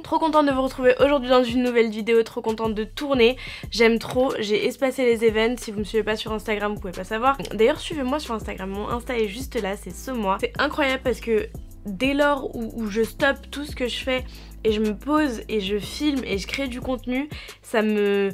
Trop contente de vous retrouver aujourd'hui dans une nouvelle vidéo, trop contente de tourner. J'aime trop, j'ai espacé les events. Si vous me suivez pas sur Instagram, vous pouvez pas savoir. D'ailleurs, suivez-moi sur Instagram, mon Insta est juste là, c'est ce mois. C'est incroyable parce que dès lors où je stoppe tout ce que je fais et je me pose et je filme et je crée du contenu, ça me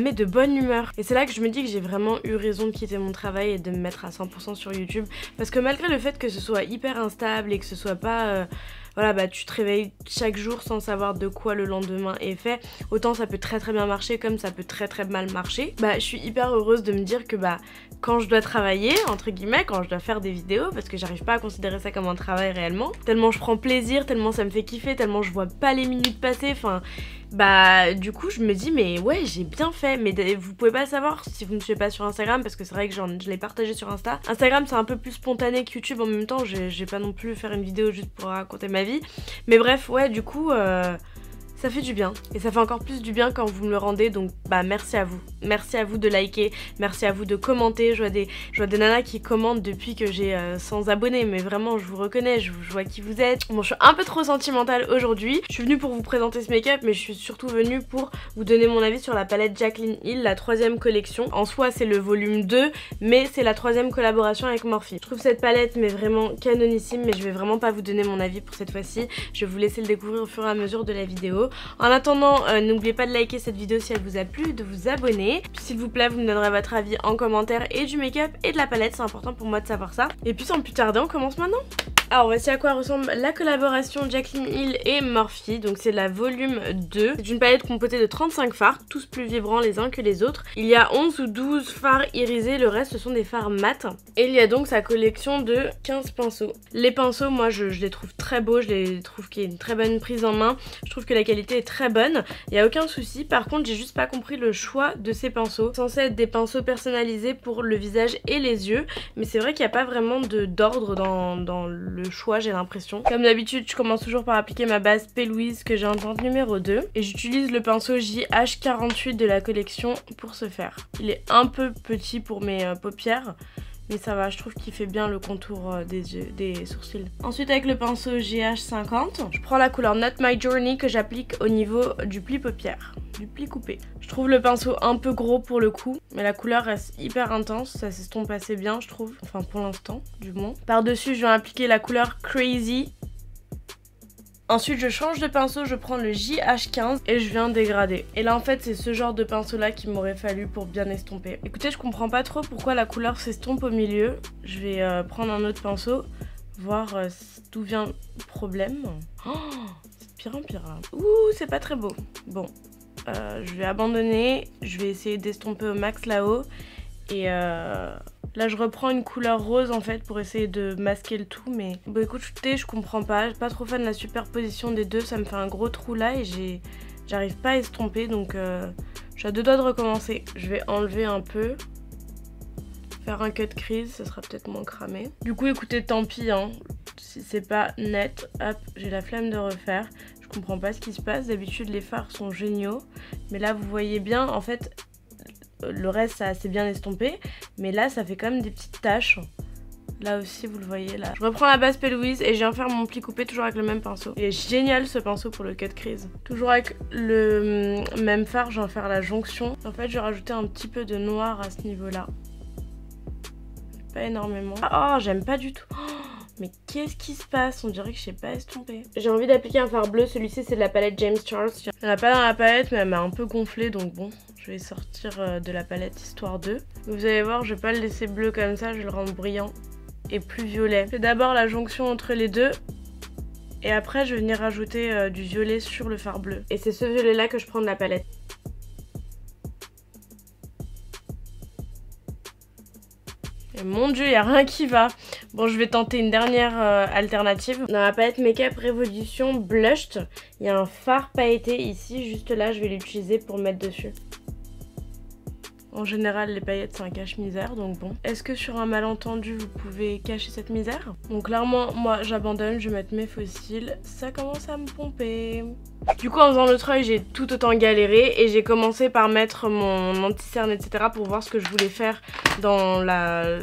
met de bonne humeur. Et c'est là que je me dis que j'ai vraiment eu raison de quitter mon travail et de me mettre à 100% sur YouTube. Parce que malgré le fait que ce soit hyper instable et que ce soit pas... voilà, bah tu te réveilles chaque jour sans savoir de quoi le lendemain est fait. Autant ça peut très bien marcher comme ça peut très mal marcher. Bah je suis hyper heureuse de me dire que bah quand je dois travailler, entre guillemets, quand je dois faire des vidéos, parce que j'arrive pas à considérer ça comme un travail réellement, tellement je prends plaisir, tellement ça me fait kiffer, tellement je vois pas les minutes passer, enfin... Bah du coup je me dis mais ouais j'ai bien fait, mais vous pouvez pas savoir si vous me suivez pas sur Instagram parce que c'est vrai que je l'ai partagé sur Insta. Instagram c'est un peu plus spontané que YouTube en même temps, j'ai pas non plus faire une vidéo juste pour raconter ma vie. Mais bref ouais du coup ça fait du bien et ça fait encore plus du bien quand vous me le rendez, donc bah merci à vous. Merci à vous de liker, merci à vous de commenter. Je vois des nanas qui commentent depuis que j'ai 100 abonnés, mais vraiment je vous reconnais, je vois qui vous êtes. Bon je suis un peu trop sentimentale aujourd'hui, je suis venue pour vous présenter ce make-up mais je suis surtout venue pour vous donner mon avis sur la palette Jaclyn Hill, la 3ème collection. En soi c'est le volume 2 mais c'est la 3ème collaboration avec Morphe. Je trouve cette palette mais vraiment canonissime, mais je vais vraiment pas vous donner mon avis pour cette fois-ci, je vais vous laisser le découvrir au fur et à mesure de la vidéo. En attendant, n'oubliez pas de liker cette vidéo si elle vous a plu, de vous abonner. Puis s'il vous plaît, vous me donnerez votre avis en commentaire et du make-up et de la palette, c'est important pour moi de savoir ça. Et puis sans plus tarder, on commence maintenant. Alors voici à quoi ressemble la collaboration Jaclyn Hill et Morphe. Donc c'est la volume 2. C'est une palette composée de 35 fards, tous plus vibrants les uns que les autres. Il y a 11 ou 12 fards irisés, le reste ce sont des fards mat. Et il y a donc sa collection de 15 pinceaux. Les pinceaux, moi je les trouve très beaux, je les trouve qu'il y a une très bonne prise en main. Je trouve que la qualité est très bonne, il n'y a aucun souci. Par contre j'ai juste pas compris le choix de ces pinceaux. Censé être des pinceaux personnalisés pour le visage et les yeux, mais c'est vrai qu'il n'y a pas vraiment d'ordre dans le choix, j'ai l'impression. Comme d'habitude je commence toujours par appliquer ma base P. Louise que j'ai en teinte numéro 2 et j'utilise le pinceau JH48 de la collection pour ce faire. Il est un peu petit pour mes paupières, mais ça va, je trouve qu'il fait bien le contour des yeux, des sourcils. Ensuite avec le pinceau GH50, je prends la couleur Not My Journey que j'applique au niveau du pli paupière, du pli coupé. Je trouve le pinceau un peu gros pour le coup, mais la couleur reste hyper intense, ça s'estompe assez bien je trouve, enfin pour l'instant du moins. Par dessus je vais appliquer la couleur Crazy. Ensuite je change de pinceau, je prends le JH15 et je viens dégrader. Et là en fait c'est ce genre de pinceau là qu'il m'aurait fallu pour bien estomper. Écoutez, je comprends pas trop pourquoi la couleur s'estompe au milieu. Je vais prendre un autre pinceau, voir d'où vient le problème. Oh, c'est de pire en pire là. Ouh, c'est pas très beau. Bon, je vais abandonner, je vais essayer d'estomper au max là-haut. Et là je reprends une couleur rose en fait pour essayer de masquer le tout, mais bon écoutez, je comprends pas, je suis pas trop fan de la superposition des deux, ça me fait un gros trou là et j'arrive pas à estomper, donc je suis à deux doigts de recommencer. Je vais enlever un peu, faire un cut crease, ça sera peut-être moins cramé. Du coup écoutez, tant pis hein, si c'est pas net, hop, j'ai la flemme de refaire. Je comprends pas ce qui se passe, d'habitude les fards sont géniaux, mais là vous voyez bien en fait le reste ça a assez bien estompé, mais là ça fait quand même des petites taches. Là aussi vous le voyez là. Je reprends la base P. Louise et je viens faire mon pli coupé toujours avec le même pinceau. Il est génial ce pinceau pour le cut crease. Toujours avec le même fard, je viens faire la jonction. En fait je vais rajouter un petit peu de noir à ce niveau là. Pas énormément. Oh j'aime pas du tout. Oh, mais qu'est-ce qui se passe? On dirait que je sais pas estomper. J'ai envie d'appliquer un fard bleu, celui-ci c'est de la palette James Charles. Il n'y en a pas dans la palette mais elle m'a un peu gonflé, donc bon, je vais sortir de la palette histoire 2. Vous allez voir, je vais pas le laisser bleu comme ça, je vais le rendre brillant et plus violet. Je fais d'abord la jonction entre les deux et après je vais venir rajouter du violet sur le fard bleu. Et c'est ce violet là que je prends de la palette. Et mon dieu, il n'y a rien qui va. Bon, je vais tenter une dernière alternative. Dans la palette Make-up Révolution Blushed, il y a un fard pailleté ici, juste là, je vais l'utiliser pour mettre dessus. En général, les paillettes, c'est un cache-misère, donc bon. Est-ce que sur un malentendu, vous pouvez cacher cette misère? Donc clairement, moi, j'abandonne, je vais mettre mes fossiles. Ça commence à me pomper. Du coup, en faisant le treuil, j'ai tout autant galéré et j'ai commencé par mettre mon anti-cerne, etc. pour voir ce que je voulais faire dans la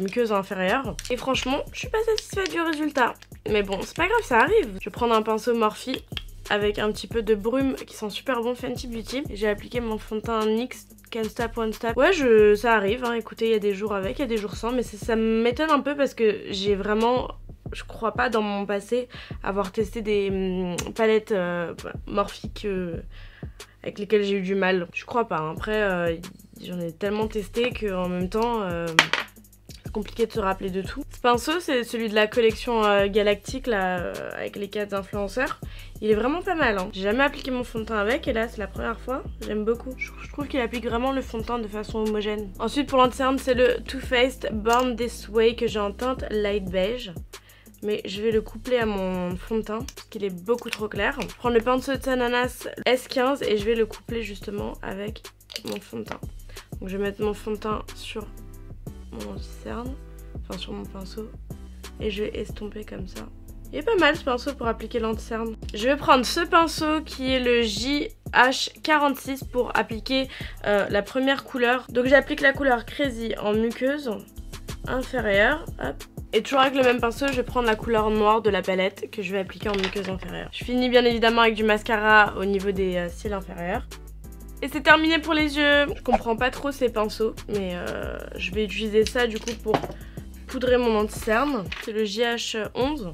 muqueuse inférieure. Et franchement, je suis pas satisfaite du résultat. Mais bon, c'est pas grave, ça arrive. Je vais prendre un pinceau Morphe avec un petit peu de brume qui sent super bon, Fenty Beauty. J'ai appliqué mon fond de teint NYX Can't Stop One Stop. Ouais, ça arrive, hein. Écoutez, il y a des jours avec, il y a des jours sans, mais ça m'étonne un peu parce que j'ai vraiment... Je crois pas dans mon passé avoir testé des palettes morphiques avec lesquelles j'ai eu du mal. Je crois pas, hein. Après j'en ai tellement testé qu'en même temps c'est compliqué de se rappeler de tout. Ce pinceau c'est celui de la collection Galactique là, avec les 4 influenceurs. Il est vraiment pas mal, hein. J'ai jamais appliqué mon fond de teint avec et là c'est la première fois. J'aime beaucoup. Je trouve qu'il applique vraiment le fond de teint de façon homogène. Ensuite pour l'anti-cerne c'est le Too Faced Born This Way que j'ai en teinte light beige. Mais je vais le coupler à mon fond de teint parce qu'il est beaucoup trop clair. Je vais prendre le pinceau de Ananas S15 et je vais le coupler justement avec mon fond de teint. Donc je vais mettre mon fond de teint sur mon anti-cerne, enfin sur mon pinceau, et je vais estomper comme ça. Il est pas mal ce pinceau pour appliquer l'anti-cerne. Je vais prendre ce pinceau qui est le JH46 pour appliquer la première couleur. Donc j'applique la couleur Crazy en muqueuse inférieure, hop. Et toujours avec le même pinceau, je vais prendre la couleur noire de la palette que je vais appliquer en muqueuse inférieure. Je finis bien évidemment avec du mascara au niveau des cils inférieurs. Et c'est terminé pour les yeux. Je comprends pas trop ces pinceaux, mais je vais utiliser ça du coup pour poudrer mon anti-cerne. C'est le JH11.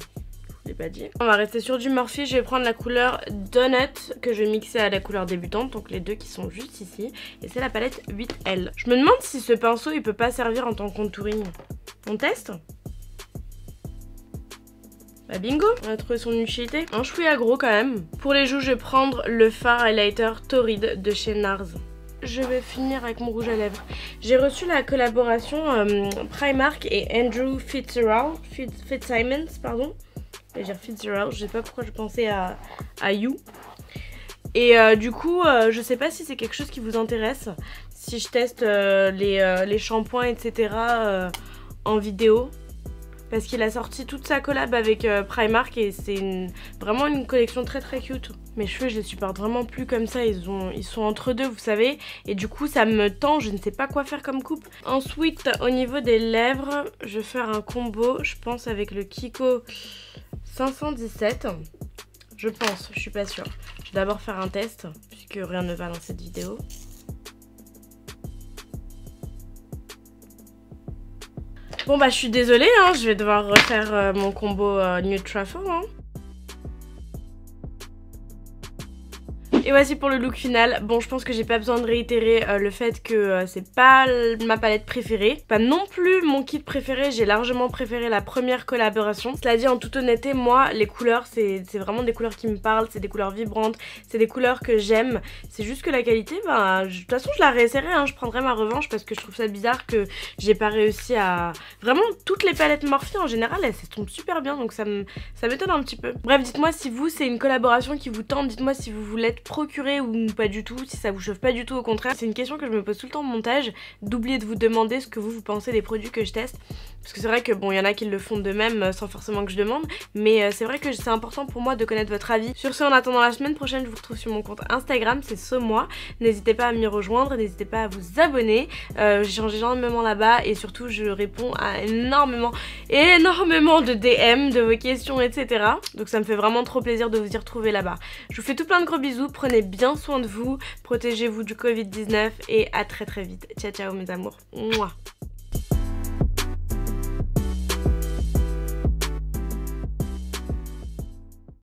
Je l'ai pas dit. On va rester sur du Morphe. Je vais prendre la couleur Donut que je vais mixer à la couleur débutante, donc les deux qui sont juste ici. Et c'est la palette 8L. Je me demande si ce pinceau il peut pas servir en tant que contouring. On teste ? Bah bingo, on a trouvé son utilité. Un chouïa gros quand même. Pour les joues, je vais prendre le fard highlighter Torrid de chez NARS. Je vais finir avec mon rouge à lèvres. J'ai reçu la collaboration Primark et Andrew Fitzgerald, Fitzsimons, pardon. Je vais dire Fitzgerald, je sais pas pourquoi je pensais à You. Et du coup, je sais pas si c'est quelque chose qui vous intéresse. Si je teste les shampoings, etc. En vidéo. Parce qu'il a sorti toute sa collab avec Primark et c'est vraiment une collection très très cute. Mes cheveux je les supporte vraiment plus comme ça, ils sont entre deux vous savez. Et du coup ça me tend, je ne sais pas quoi faire comme coupe. Ensuite au niveau des lèvres, je vais faire un combo je pense avec le Kiko 517. Je pense, je suis pas sûre. Je vais d'abord faire un test puisque rien ne va dans cette vidéo. Bon bah je suis désolée, hein, je vais devoir refaire mon combo Nude Truffle. Hein. Et voici pour le look final. Bon, je pense que j'ai pas besoin de réitérer le fait que c'est pas ma palette préférée. Pas non plus mon kit préféré, j'ai largement préféré la première collaboration. Cela dit, en toute honnêteté, moi, les couleurs, c'est vraiment des couleurs qui me parlent, c'est des couleurs vibrantes, c'est des couleurs que j'aime. C'est juste que la qualité, ben, de toute façon, je la réessayerai, hein, je prendrai ma revanche parce que je trouve ça bizarre que j'ai pas réussi à... Vraiment, toutes les palettes Morphe en général, elles s'estompent super bien, donc ça m'étonne un petit peu. Bref, dites-moi si vous, c'est une collaboration qui vous tente, dites-moi si vous voulez être procurer ou pas du tout, si ça vous chauffe pas du tout, au contraire. C'est une question que je me pose tout le temps au montage, d'oublier de vous demander ce que vous pensez des produits que je teste, parce que c'est vrai que bon, il y en a qui le font de même sans forcément que je demande, mais c'est vrai que c'est important pour moi de connaître votre avis. Sur ce, en attendant la semaine prochaine, je vous retrouve sur mon compte Instagram, c'est Somois. N'hésitez pas à m'y rejoindre, n'hésitez pas à vous abonner, j'échange énormément là-bas et surtout je réponds à énormément de DM, de vos questions, etc. Donc ça me fait vraiment trop plaisir de vous y retrouver là-bas. Je vous fais tout plein de gros bisous, prenez bien soin de vous, protégez-vous du Covid-19 et à très très vite. Ciao ciao mes amours. Mouah.